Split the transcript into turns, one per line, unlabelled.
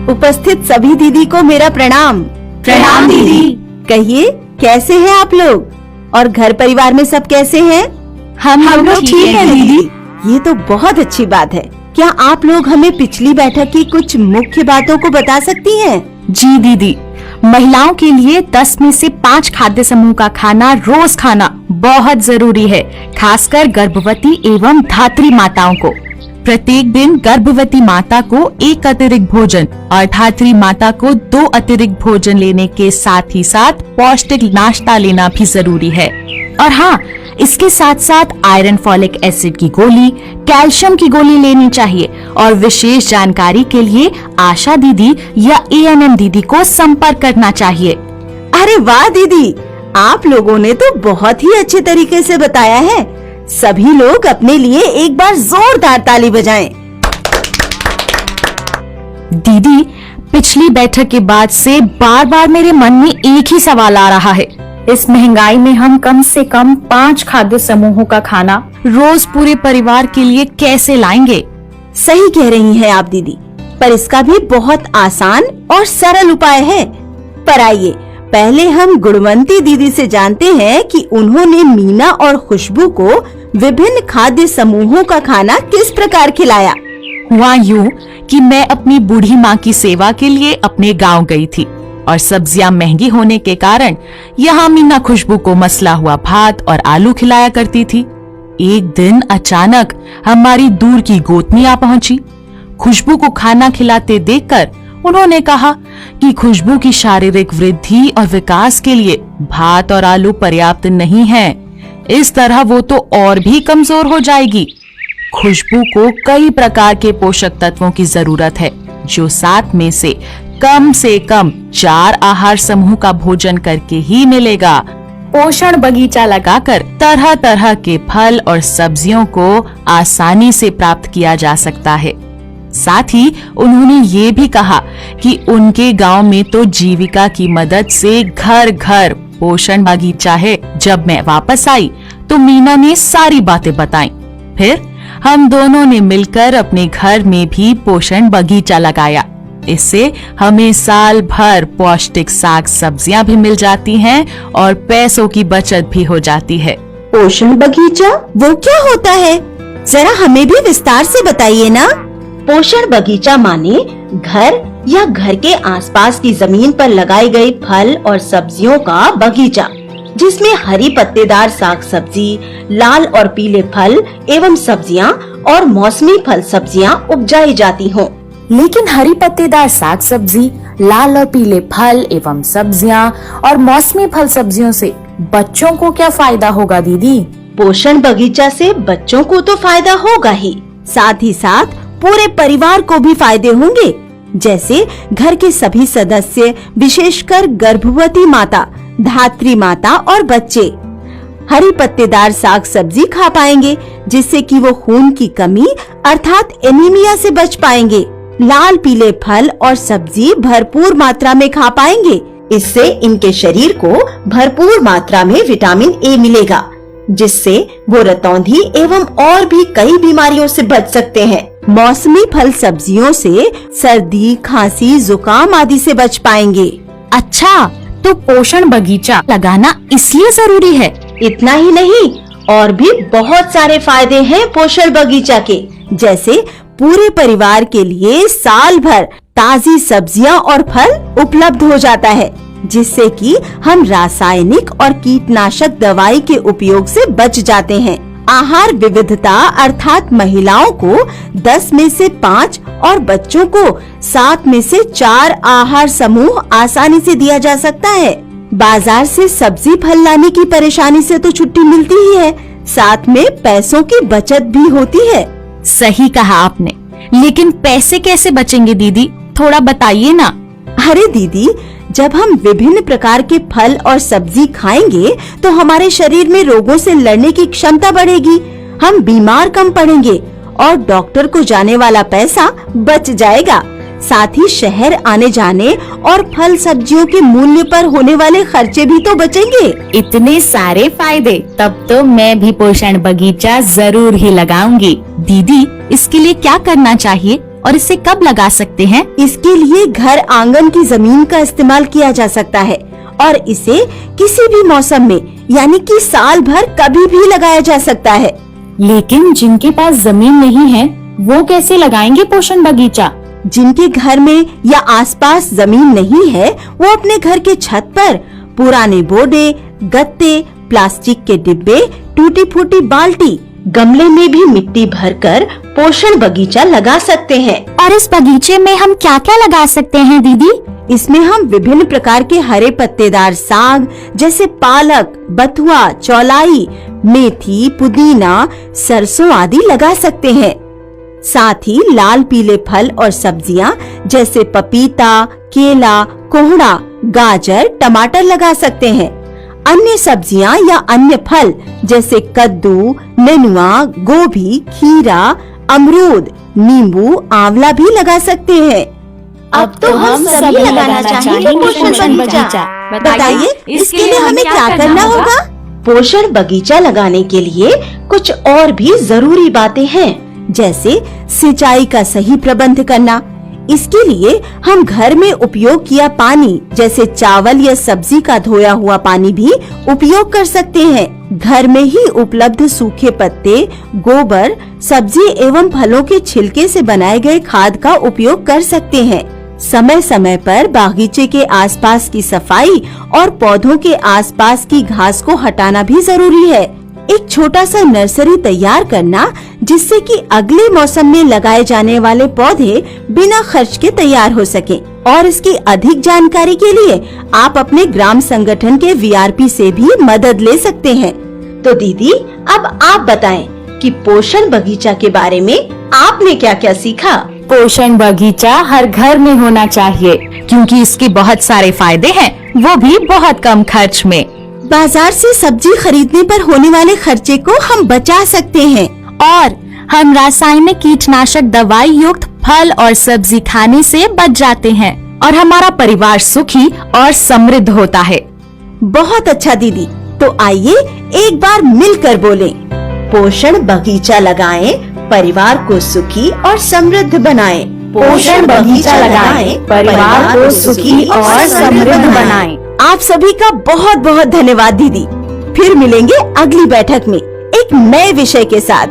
उपस्थित सभी दीदी को मेरा प्रणाम।
प्रणाम दीदी।
कहिए, कैसे हैं आप लोग और घर परिवार में सब कैसे हैं?
हम लोग ठीक हैं दीदी।
ये तो बहुत अच्छी बात है। क्या आप लोग हमें पिछली बैठक की कुछ मुख्य बातों को बता सकती हैं?
जी दीदी, महिलाओं के लिए 10 में से 5 खाद्य समूह का खाना रोज खाना बहुत जरूरी है, खासकर गर्भवती एवं धात्री माताओं को। प्रत्येक दिन गर्भवती माता को 1 अतिरिक्त भोजन और धात्री माता को 2 अतिरिक्त भोजन लेने के साथ ही साथ पौष्टिक नाश्ता लेना भी जरूरी है। और हाँ, इसके साथ साथ आयरन, फॉलिक एसिड की गोली, कैल्शियम की गोली लेनी चाहिए। और विशेष जानकारी के लिए आशा दीदी या ANM दीदी को संपर्क करना चाहिए।
अरे वाह दीदी, आप लोगों ने तो बहुत ही अच्छे तरीके से बताया है। सभी लोग अपने लिए एक बार जोरदार ताली बजाएं।
दीदी, पिछली बैठक के बाद से बार बार मेरे मन में एक ही सवाल आ रहा है। इस महंगाई में हम कम से कम 5 खाद्य समूहों का खाना रोज पूरे परिवार के लिए कैसे लाएंगे?
सही कह रही हैं आप दीदी, पर इसका भी बहुत आसान और सरल उपाय है। पर आइए पहले हम गुणवंती दीदी से जानते हैं कि उन्होंने मीना और खुशबू को विभिन्न खाद्य समूहों का खाना किस प्रकार खिलाया।
हुआ यूं कि मैं अपनी बूढ़ी माँ की सेवा के लिए अपने गांव गई थी और सब्जियां महंगी होने के कारण यहाँ मीना खुशबू को मसला हुआ भात और आलू खिलाया करती थी। एक दिन अचानक हमारी दूर की गोतनी आ पहुंची। खुशबू को खाना खिलाते देखकर उन्होंने कहा कि खुशबू की शारीरिक वृद्धि और विकास के लिए भात और आलू पर्याप्त नहीं है। इस तरह वो तो और भी कमजोर हो जाएगी। खुशबू को कई प्रकार के पोषक तत्वों की जरूरत है, जो 7 में से कम 4 आहार समूह का भोजन करके ही मिलेगा। पोषण बगीचा लगाकर तरह तरह के फल और सब्जियों को आसानी से प्राप्त किया जा सकता है। साथ ही उन्होंने ये भी कहा कि उनके गांव में तो जीविका की मदद से घर घर पोषण बगीचा है। जब मैं वापस आई तो मीना ने सारी बातें बताई। फिर हम दोनों ने मिलकर अपने घर में भी पोषण बगीचा लगाया। इससे हमें साल भर पौष्टिक साग सब्जियां भी मिल जाती हैं और पैसों की बचत भी हो जाती है।
पोषण बगीचा वो क्या होता है? जरा हमें भी विस्तार से बताइए ना। पोषण बगीचा माने घर या घर के आसपास की जमीन पर लगाई गई फल और सब्जियों का बगीचा, जिसमें हरी पत्तेदार साग सब्जी, लाल और पीले फल एवं सब्जियां और मौसमी फल सब्जियां उपजाई जाती हों।
लेकिन हरी पत्तेदार साग सब्जी, लाल और पीले फल एवं सब्जियां और मौसमी फल सब्जियों से बच्चों को क्या फायदा होगा दीदी?
पोषण बगीचा से बच्चों को तो फायदा होगा ही, साथ ही साथ पूरे परिवार को भी फायदे होंगे। जैसे घर के सभी सदस्य, विशेषकर गर्भवती माता, धात्री माता और बच्चे हरी पत्तेदार साग सब्जी खा पाएंगे, जिससे कि वो खून की कमी अर्थात एनीमिया से बच पाएंगे। लाल पीले फल और सब्जी भरपूर मात्रा में खा पाएंगे। इससे इनके शरीर को भरपूर मात्रा में विटामिन ए मिलेगा, जिससे वो रतौंधी एवं और भी कई बीमारियों से बच सकते हैं। मौसमी फल सब्जियों से सर्दी, खांसी, जुकाम आदि से बच पाएंगे।
अच्छा, तो पोषण बगीचा लगाना इसलिए जरूरी है?
इतना ही नहीं, और भी बहुत सारे फायदे हैं पोषण बगीचा के। जैसे पूरे परिवार के लिए साल भर ताजी सब्जियां और फल उपलब्ध हो जाता है, जिससे कि हम रासायनिक और कीटनाशक दवाई के उपयोग से बच जाते हैं। आहार विविधता अर्थात महिलाओं को 10 में से 5 और बच्चों को 7 में से 4 आहार समूह आसानी से दिया जा सकता है। बाजार से सब्जी फल लाने की परेशानी से तो छुट्टी मिलती ही है, साथ में पैसों की बचत भी होती है।
सही कहा आपने, लेकिन पैसे कैसे बचेंगे दीदी? थोड़ा बताइए ना।
अरे दीदी, जब हम विभिन्न प्रकार के फल और सब्जी खाएंगे तो हमारे शरीर में रोगों से लड़ने की क्षमता बढ़ेगी, हम बीमार कम पड़ेंगे और डॉक्टर को जाने वाला पैसा बच जाएगा। साथ ही शहर आने जाने और फल सब्जियों के मूल्य पर होने वाले खर्चे भी तो बचेंगे।
इतने सारे फायदे, तब तो मैं भी पोषण बगीचा जरूर ही लगाऊंगी। दीदी, इसके लिए क्या करना चाहिए और इसे कब लगा सकते हैं?
इसके लिए घर आंगन की जमीन का इस्तेमाल किया जा सकता है और इसे किसी भी मौसम में यानी कि साल भर कभी भी लगाया जा सकता है।
लेकिन जिनके पास जमीन नहीं है वो कैसे लगाएंगे पोषण बगीचा?
जिनके घर में या आसपास जमीन नहीं है वो अपने घर के छत पर पुराने बोरे, गत्ते, प्लास्टिक के डिब्बे, टूटी फूटी बाल्टी, गमले में भी मिट्टी भरकर पोषण बगीचा लगा सकते हैं।
और इस बगीचे में हम क्या क्या लगा सकते हैं दीदी?
इसमें हम विभिन्न प्रकार के हरे पत्तेदार साग जैसे पालक, बथुआ, चौलाई, मेथी, पुदीना, सरसों आदि लगा सकते हैं। साथ ही लाल पीले फल और सब्जियां जैसे पपीता, केला, कोहड़ा, गाजर, टमाटर लगा सकते हैं। अन्य सब्जियां या अन्य फल जैसे कद्दू, नेनुआ, गोभी, खीरा, अमरूद, नींबू, आंवला भी लगा सकते हैं।
अब तो हम सभी लगाना चाहेंगे पोषण बगीचा।
बताइए इसके लिए हमें क्या करना होगा? पोषण बगीचा लगाने के लिए कुछ और भी जरूरी बातें हैं, जैसे सिंचाई का सही प्रबंध करना। इसके लिए हम घर में उपयोग किया पानी जैसे चावल या सब्जी का धोया हुआ पानी भी उपयोग कर सकते हैं। घर में ही उपलब्ध सूखे पत्ते, गोबर, सब्जी एवं फलों के छिलके से बनाए गए खाद का उपयोग कर सकते हैं। समय समय पर बागीचे के आसपास की सफाई और पौधों के आसपास की घास को हटाना भी जरूरी है। एक छोटा सा नर्सरी तैयार करना जिससे कि अगले मौसम में लगाए जाने वाले पौधे बिना खर्च के तैयार हो सके। और इसकी अधिक जानकारी के लिए आप अपने ग्राम संगठन के VRP से भी मदद ले सकते हैं। तो दीदी अब आप बताएं कि पोषण बगीचा के बारे में आपने क्या क्या सीखा?
पोषण बगीचा हर घर में होना चाहिए
क्योंकि इसके बहुत सारे फायदे हैं, वो भी बहुत कम खर्च में।
बाजार से सब्जी खरीदने पर होने वाले खर्चे को हम बचा सकते हैं
और हम रासायनिक कीटनाशक दवाई युक्त फल और सब्जी खाने से बच जाते हैं
और हमारा परिवार सुखी और समृद्ध होता है।
बहुत अच्छा दीदी, तो आइए एक बार मिलकर बोलें, पोषण बगीचा लगाएं, परिवार को सुखी और समृद्ध बनाएं।
पोषण बगीचा लगाएं, परिवार को सुखी और समृद्ध बनाएं।
आप सभी का बहुत बहुत धन्यवाद दीदी। फिर मिलेंगे अगली बैठक में एक नए विषय के साथ।